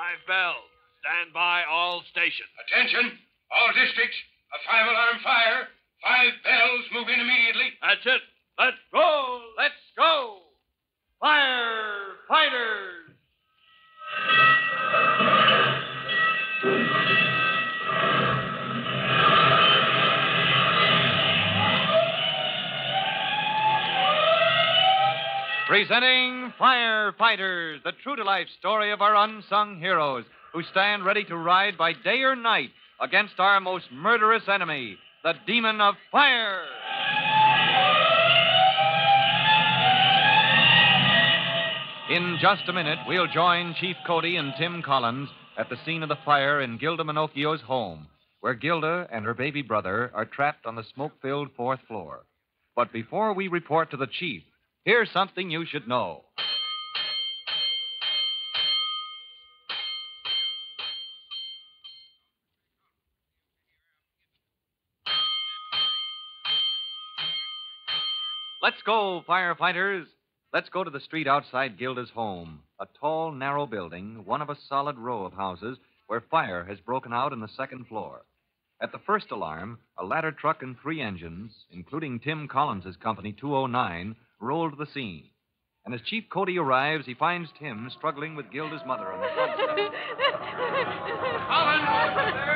5 bells. Stand by all stations. Attention, all districts. A 5-alarm fire. 5 bells. Move in immediately. That's it. Let's go. Let's go. Firefighters. Presenting Firefighters, the true-to-life story of our unsung heroes who stand ready to ride by day or night against our most murderous enemy, the demon of fire. In just a minute, we'll join Chief Cody and Tim Collins at the scene of the fire in Gilda Minocchio's home, where Gilda and her baby brother are trapped on the smoke-filled 4th floor. But before we report to the chief, here's something you should know. Let's go, firefighters. Let's go to the street outside Gilda's home, a tall, narrow building, one of a solid row of houses where fire has broken out in the 2nd floor. At the first alarm, a ladder truck and 3 engines, including Tim Collins' company 209, roll to the scene. And as Chief Cody arrives, he finds Tim struggling with Gilda's mother on the front step. Collins!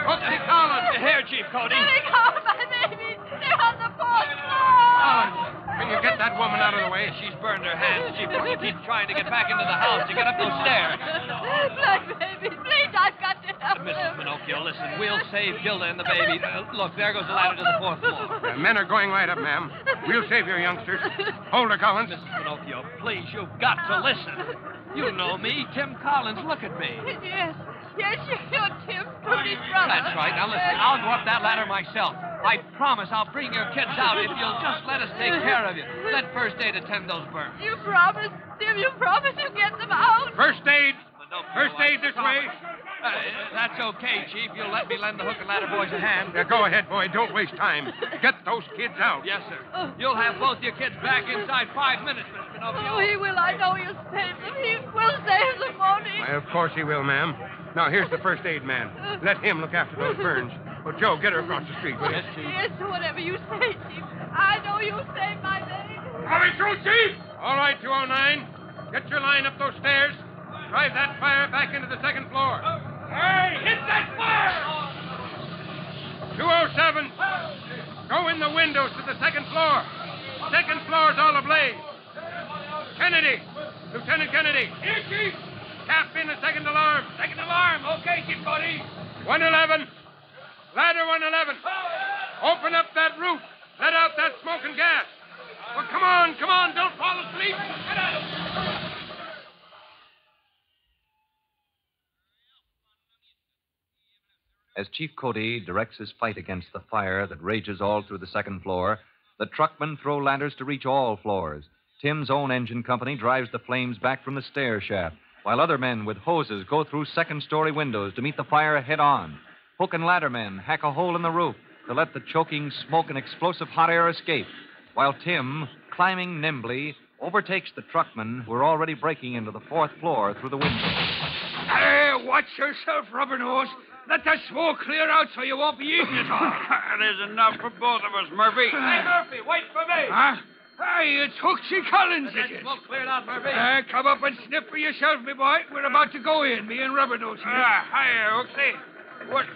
Cooksy Collins! Here, Chief Cody. Let me go, my baby. They're on the 4th floor. Collins, can you get that woman out of the way? She's burned her hands, Chief Cody. Keeps trying to get back into the house to get up those stairs. Black baby, please, I've got to help Mrs. him. Pinocchio, listen, we'll save Gilda and the baby. Look, there goes the ladder to the 4th floor. The men are going right up, ma'am. We'll save your youngsters. Hold her, Collins. Mrs. Pinocchio, please, you've got to listen. You know me, Tim Collins. Look at me. Yes, you're Tim, Cody's brother. That's right. Now, listen, I'll go up that ladder myself. I promise I'll bring your kids out if you'll just let us take care of you. Let First Aid attend those burns. You promised, Tim, you promised you'd get them out. First aid. Pinocchio, First aid this way. That's okay, Chief. You'll let me lend the hook and ladder boys a hand. Go ahead, boy. Don't waste time. Get those kids out. Yes, sir. You'll have both your kids back inside 5 minutes, Miss Pinocchio. Oh, he will. I know he'll save them. He will save them, won't he? Why, of course he will, ma'am. Now, here's the first aid man. Let him look after those burns. Well, Joe, get her across the street, will you? Yes, Chief. Yes, whatever you say, Chief. I know you'll save my baby. Coming through, Chief! All right, 209. Get your line up those stairs. Drive that fire back into the 2nd floor. Hey, hit that fire! 207. Go in the windows to the 2nd floor. 2nd floor's all ablaze. Kennedy. Lieutenant Kennedy. Here, Chief. Cap in the 2nd alarm. 2nd alarm. Okay, Chief Cody. 111. Ladder 111. Open up that roof. Let out that smoke and gas. Well, come on. Don't fall asleep. Get out. As Chief Cody directs his fight against the fire that rages all through the 2nd floor, the truckmen throw ladders to reach all floors. Tim's own engine company drives the flames back from the stair shaft, while other men with hoses go through 2nd-story windows to meet the fire head-on. Hook and ladder men hack a hole in the roof to let the choking smoke and explosive hot air escape, while Tim, climbing nimbly, overtakes the truckmen who are already breaking into the 4th floor through the window. Hey, watch yourself, Rubbernose. Let the smoke clear out so you won't be eating it all. There's enough for both of us, Murphy. Hey, Murphy, wait for me. Huh? Hey, it's Hooksy Collins, That it is. smoke cleared out, Murphy. Come up and sniff for yourself, me boy. We're about to go in, me and Rubbernose here. Hiya, Hooksy. What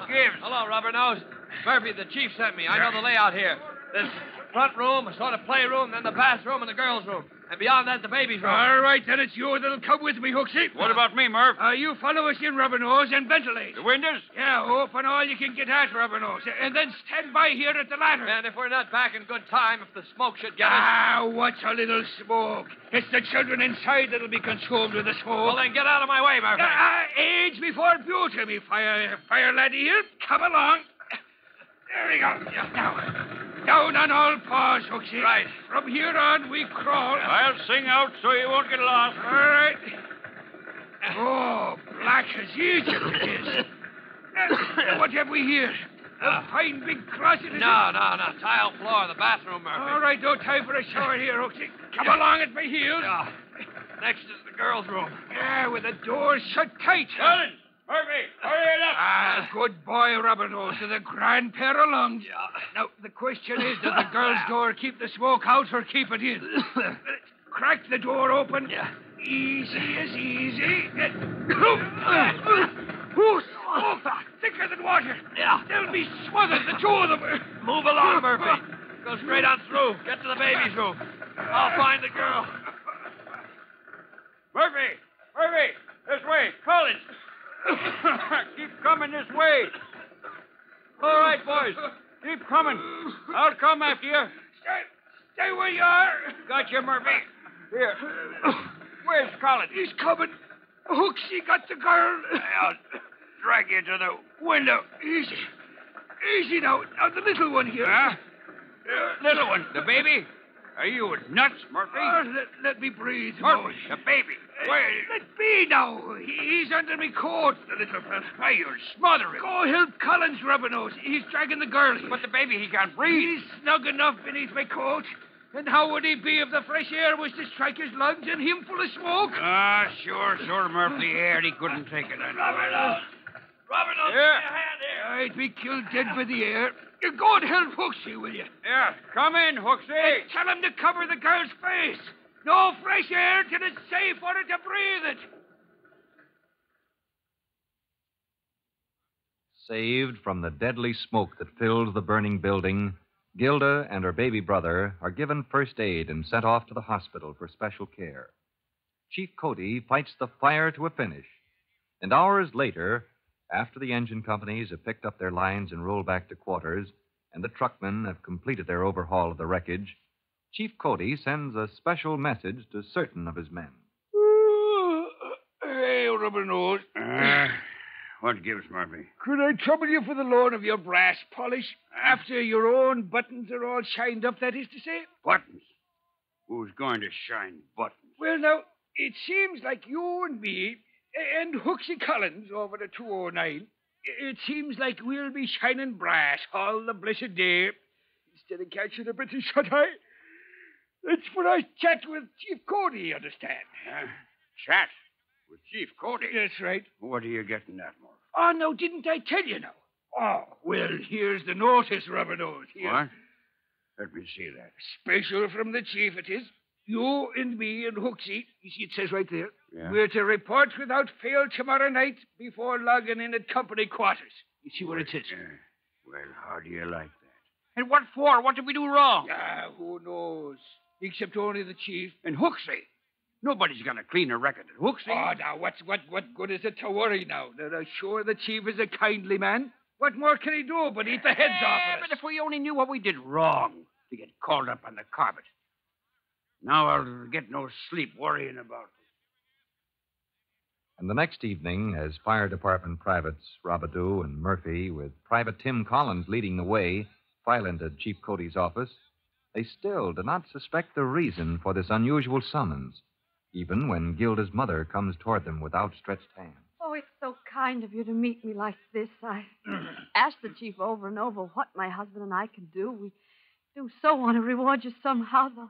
gives? Hello, Rubbernose. Murphy, the chief sent me. I know the layout here. There's front room, a sort of playroom, then the bathroom and the girls' room. And beyond that, the baby's room. All right, then it's you that'll come with me, Hooksy. What about me, Murph? You follow us in, Rubbernose, and ventilate. The windows? Yeah, open all you can get at, Rubbernose. And then stand by here at the ladder. And if we're not back in good time, if the smoke should get us... What's a little smoke? It's the children inside that'll be consumed with the smoke. Well, then get out of my way, Murphy. Age before beauty, me fire laddie here. Come along. There we go. Now, down on all paws, Hooksy. Right. From here on, we crawl. I'll sing out so you won't get lost. All right. Oh, black as Egypt it is. What have we here? A fine big closet, is it? No. Tile floor, the bathroom, Murphy. All right, no time for a shower here, Hooksy. Come along at my heels. Next is the girls' room. Yeah, with the door shut tight. Collins! Murphy! Hurry it up! Ah, good boy, Robert O. To the grand pair of lungs. Yeah. Now, the question is, does the girls' door keep the smoke out or keep it in? Crack the door open. Yeah. Easy as easy. Oh, smoke thicker than water. Yeah. They'll be smothered, the two of them. Move along, Murphy. Go straight on through. Get to the baby's room. I'll find the girl. Murphy! Murphy! This way! Collins! Keep coming this way. All right, boys. Keep coming. I'll come after you. Stay where you are. Got you, Murphy. Here. Where's Collins? He's coming. Hooksy got the girl. I'll drag you to the window. Easy. Easy now. Now, the little one here. Huh? Little one. The baby? Are you nuts, Murphy? Let me breathe, Murphy, boy. the baby. Where? Let be now. He's under me coat, the little fella. Why, you'll smother him. Go help Collins, Rubber-Nose. He's dragging the girl. But the baby, he can't breathe. He's snug enough beneath my coat. And how would he be if the fresh air was to strike his lungs and him full of smoke? Ah, sure, Murphy. Air, he couldn't take it. Robert-Nose, Yeah. give me a hand here. I'd be killed dead by the air. You go and help Hooksy, will you? Yeah, come in, Hooksy. Tell him to cover the girl's face. No fresh air till it's safe for her to breathe it. Saved from the deadly smoke that filled the burning building, Gilda and her baby brother are given first aid and sent off to the hospital for special care. Chief Cody fights the fire to a finish. And hours later, after the engine companies have picked up their lines and rolled back to quarters, and the truckmen have completed their overhaul of the wreckage, Chief Cody sends a special message to certain of his men. Hey, Rubber-Nose. What gives, Murphy? Could I trouble you for the loan of your brass polish? After your own buttons are all shined up, that is to say? Buttons. Who's going to shine buttons? Well, now, it seems like you and me and Hooksy Collins over the 209, it seems like we'll be shining brass all the blessed day instead of catching a bit of shut-eye. That's for I chat with Chief Cody, you understand. Chat with Chief Cody? That's right. What are you getting at, Murphy? Oh, no, didn't I tell you now? Oh, well, here's the notice, Rubber-Nose. Here. What? Let me see that. Special from the chief, it is. You and me and Hooksy, you see it says right there, Yeah. we're to report without fail tomorrow night before logging in at company quarters. You see what it says? Well, how do you like that? And what for? What did we do wrong? Ah, who knows? Except only the chief. And Hooksy. Nobody's going to clean a record at Hooksy. Oh, now, what good is it to worry now? Now, sure, the chief is a kindly man. What more can he do but eat the heads off of us? But if we only knew what we did wrong to get called up on the carpet. Now I'll get no sleep worrying about it. And the next evening, as fire department privates Robidoux and Murphy, with Private Tim Collins leading the way, file into Chief Cody's office, they still do not suspect the reason for this unusual summons, even when Gilda's mother comes toward them with outstretched hands. Oh, it's so kind of you to meet me like this. I asked the chief over and over what my husband and I can do. We do so want to reward you somehow, though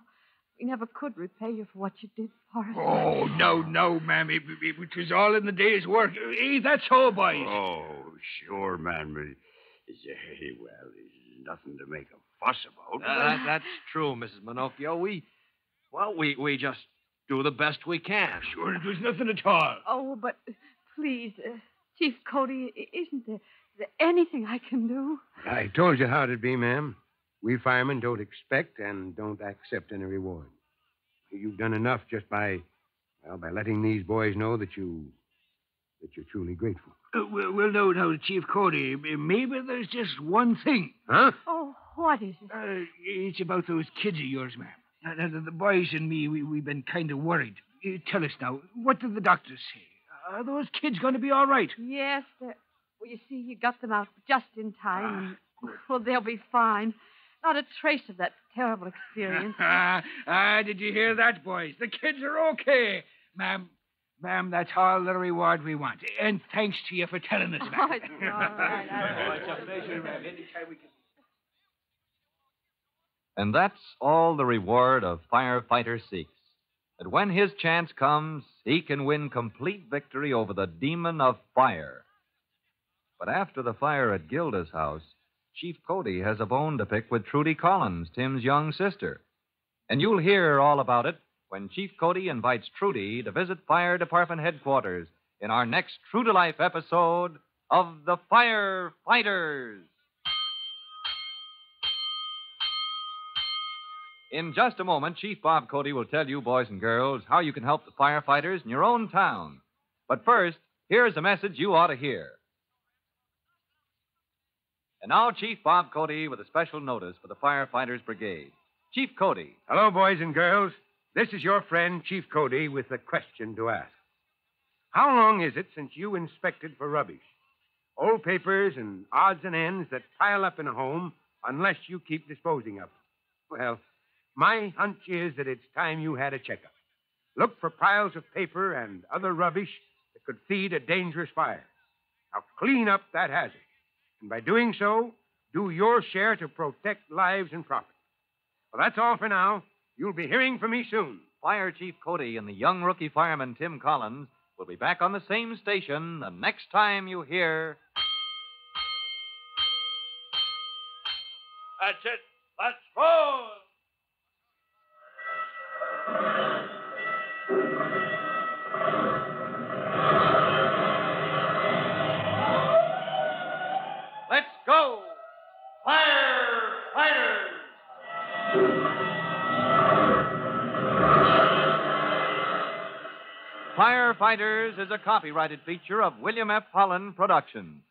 we never could repay you for what you did for us. Oh, no, ma'am. It was all in the day's work. That's all, boys. Oh, sure, man. But well, there's nothing to make a fuss about. That's true, Mrs. Minocchio. We just do the best we can. Sure, it was nothing at all. Oh, but please, Chief Cody, isn't there anything I can do? I told you how it'd be, ma'am. We firemen don't expect and don't accept any reward. You've done enough just by letting these boys know that you're truly grateful. Well, no, Chief Cody, maybe there's just one thing. Huh? Oh, what is it? It's about those kids of yours, ma'am. Now, the boys and me, we've been kind of worried. Tell us now, what did the doctors say? Are those kids going to be all right? Yes, well, you see, you got them out just in time. Well, they'll be fine. Not a trace of that terrible experience. Did you hear that, boys? The kids are okay. Ma'am, that's all the reward we want. And thanks to you for telling us, ma'am. Oh, it's all right. And that's all the reward of firefighter seeks. that when his chance comes, he can win complete victory over the demon of fire. But after the fire at Gilda's house, Chief Cody has a bone to pick with Trudy Collins, Tim's young sister. And you'll hear all about it when Chief Cody invites Trudy to visit Fire Department headquarters in our next True to Life episode of The Firefighters. In just a moment, Chief Bob Cody will tell you, boys and girls, how you can help the firefighters in your own town. But first, here's a message you ought to hear. And now, Chief Bob Cody with a special notice for the Firefighters Brigade. Chief Cody. Hello, boys and girls. This is your friend, Chief Cody, with a question to ask. How long is it since you inspected for rubbish? Old papers and odds and ends that pile up in a home unless you keep disposing of them. Well, my hunch is that it's time you had a checkup. Look for piles of paper and other rubbish that could feed a dangerous fire. Now, clean up that hazard. And by doing so, do your share to protect lives and property. Well, that's all for now. You'll be hearing from me soon. Fire Chief Cody and the young rookie fireman Tim Collins will be back on the same station the next time you hear... That's it. Let's roll. Let's go. Firefighters. Firefighters is a copyrighted feature of William F. Holland Productions.